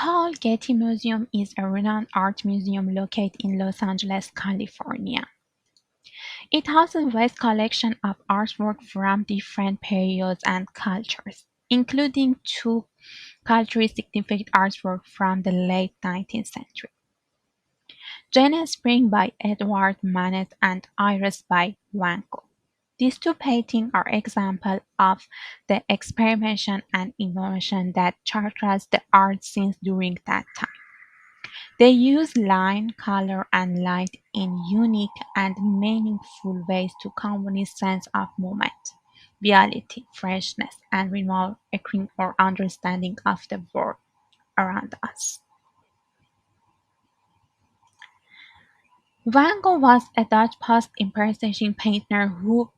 Paul Getty Museum is a renowned art museum located in Los Angeles, California. It has a vast collection of artwork from different periods and cultures, including two culturally significant artworks from the late 19th century: Jane Spring by Edward Manet and Iris by Van Gogh. These two paintings are examples of the experimentation and innovation that characterized the art scene during that time. They use line, color, and light in unique and meaningful ways to convey a sense of movement, reality, freshness, and renewal, echoing our understanding of the world around us. Van Gogh was a Dutch post-impressionist painter who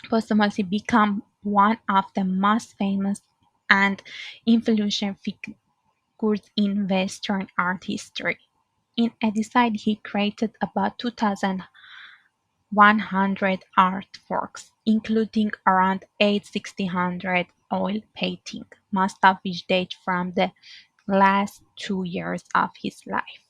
posthumously became one of the most famous and influential figures in Western art history. In a decade, he created about 2,100 artworks, including around 8,600 oil paintings, most of which date from the last 2 years of his life.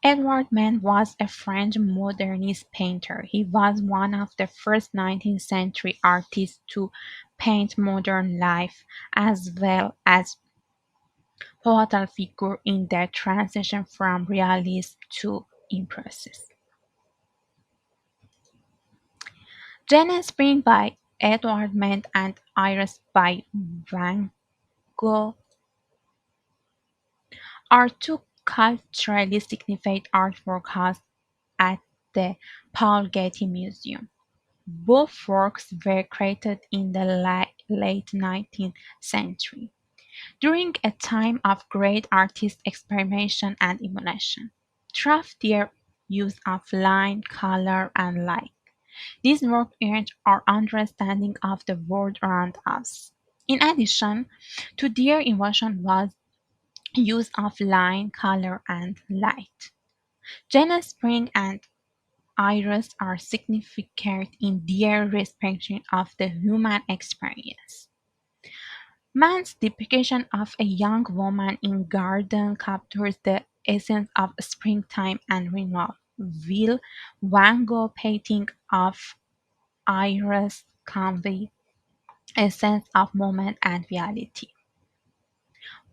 Edvard Munch was a French modernist painter. He was one of the first 19th-century artists to paint modern life, as well as pivotal figure in the transition from realism to impressionism. Jane Spring by Edvard Munch and Iris by Van Gogh are two culturally significant artworks housed at the Paul Getty Museum. Both works were created in the late 19th century, during a time of great artistic experimentation and innovation. Through their use of line, color, and light, these works enrich our understanding of the world around us. In addition to their invention was use of line, color, and light. Jane Spring and Iris are significant in their representation of the human experience. Man's depiction of a young woman in garden captures the essence of springtime and renewal, while Van Gogh painting of Iris convey a sense of moment and reality.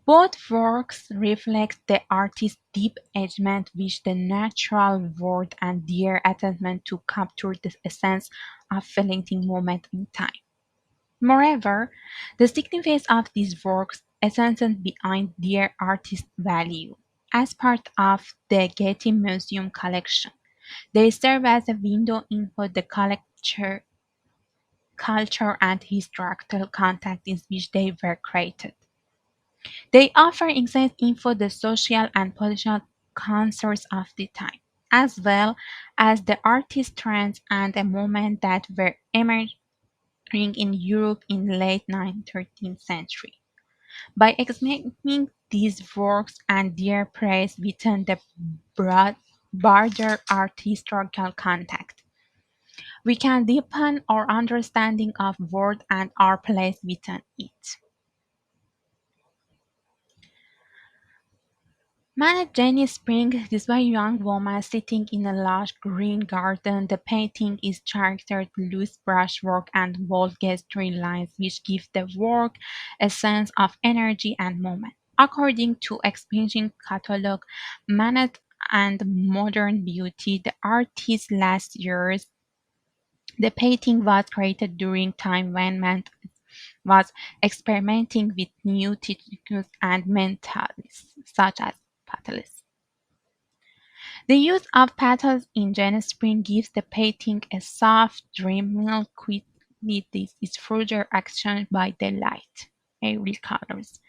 Both works reflect the artist's deep engagement with the natural world and their attachment to capture the essence of fleeting moment in time. Moreover, the significance of these works extends beyond their artistic value. As part of the Getty Museum collection, they serve as a window into the culture and historical context in which they were created. They offer insight into the social and political concerns of the time, as well as the artist trends and the movements that were emerging in Europe in the late 19th century. By examining these works and their place within the broader art historical context, we can deepen our understanding of world and our place within it. Manage Jenny Spring, this very young woman sitting in a large green garden. The painting is characterized loose brushwork and bold gesturing lines which give the work a sense of energy and movement. According to expansion catalog, Manet and Modern Beauty, the artist's last years, the painting was created during time when Manet was experimenting with new techniques and mentalities, such as petals. The use of petals in Jane Spring gives the painting a soft, dreamy quality. This is further accentuated by the light, airy colors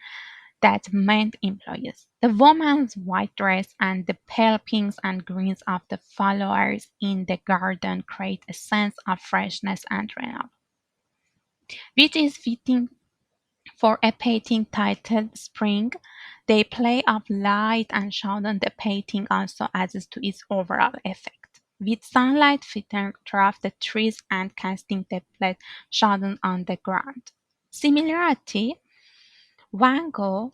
that Mint employs. The woman's white dress and the pale pinks and greens of the flowers in the garden create a sense of freshness and renewal, which is fitting for a painting titled "Spring." The play of light and shadow in the painting also adds to its overall effect, with sunlight filtering through the trees and casting the flat shadows on the ground. Similarly, Van Gogh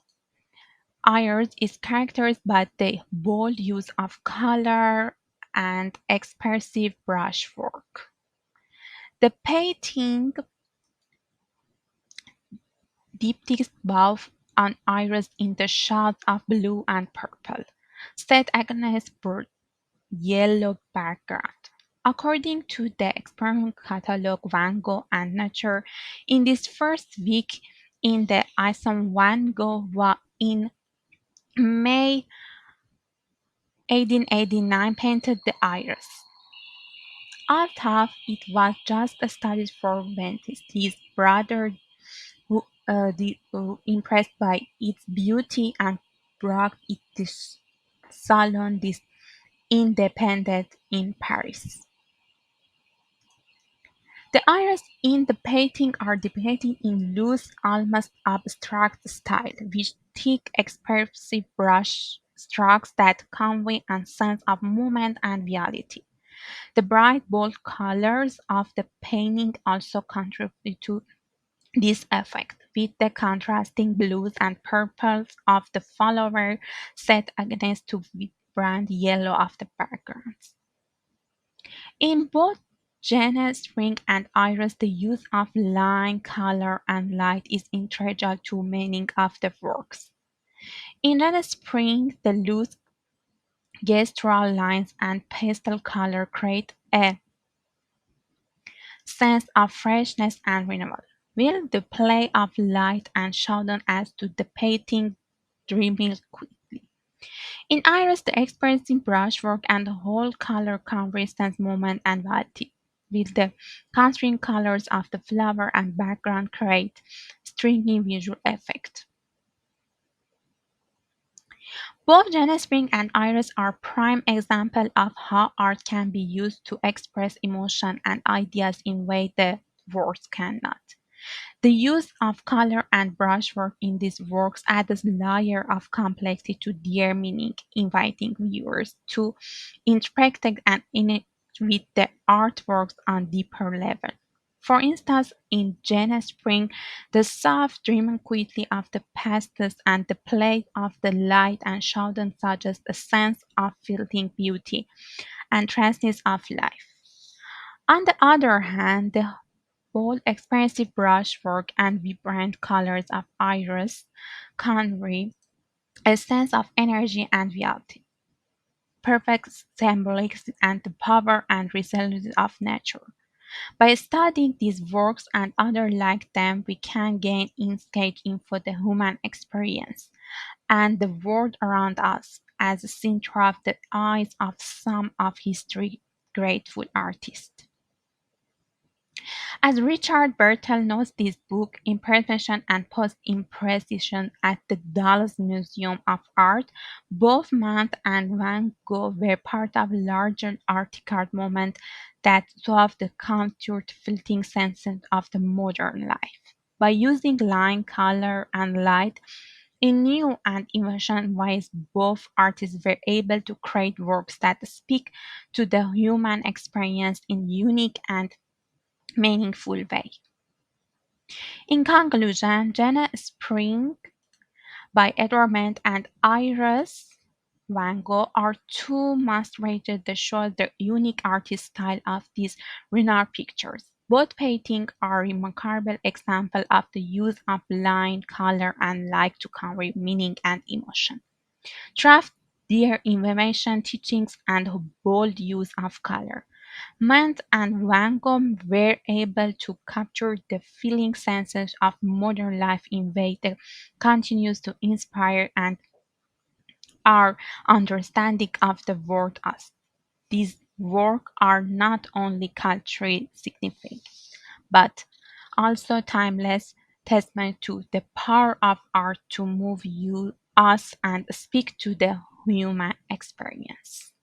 Iris is characterized by the bold use of color and expressive brushwork. The painting depicts both an iris in the shades of blue and purple, set against broad yellow background. According to the experiment catalog Van Gogh and Nature, in this first week in the Isom Van Gogh in May 1889 painted the iris. Although it was just a study for Venice, his brother, impressed by its beauty and brought it to Salon des Independents in Paris. The iris in the painting are depicted in loose, almost abstract style, with thick, expressive brush strokes that convey a sense of movement and reality. The bright, bold colors of the painting also contribute to this effect, with the contrasting blues and purples of the follower set against the vibrant yellow of the backgrounds. In both Jena Spring and Iris, the use of line, color, and light is integral to many of the works. In Jena Spring, the loose gestural lines and pastel color create a sense of freshness and renewal, while the play of light and shadow adds to the painting dreaming quickly. In Iris, the expressive brushwork and the whole color convey sense, movement, and variety, with the contrasting colors of the flower and background create striking visual effect. Both Jane Spring and Iris are prime examples of how art can be used to express emotion and ideas in ways the words cannot. The use of color and brushwork in these works adds a layer of complexity to their meaning, inviting viewers to interact and engage with the artworks on deeper level. For instance, in Jane Spring, the soft, dreaming quietly of the pastels and the play of the light and shadow suggest a sense of fleeting beauty and transness of life. On the other hand, the bold, expensive brushwork and vibrant colors of iris convey a sense of energy and reality, perfect symbolics and the power and resilience of nature. By studying these works and others like them, we can gain insight into the human experience and the world around us as seen through the eyes of some of history's grateful artists. As Richard Bertel notes this book, Impressionism and Post-Impressionism at the Dallas Museum of Art, both Mann and Van Gogh were part of a larger art movement that sought the contoured, fleeting sense of the modern life. By using line, color, and light in new and inventive ways, both artists were able to create works that speak to the human experience in unique and meaningful way. In conclusion, Jana Spring by Edward Ment and Iris Van Gogh are two masterpieces that show the unique artist style of these renowned pictures. Both paintings are remarkable examples of the use of line, color, and light to convey meaning and emotion. Through their invention, teachings, and bold use of color, Mann and Van Gogh were able to capture the feeling senses of modern life in ways that continues to inspire and our understanding of the world us. These works are not only culturally significant, but also timeless testament to the power of art to move you us and speak to the human experience.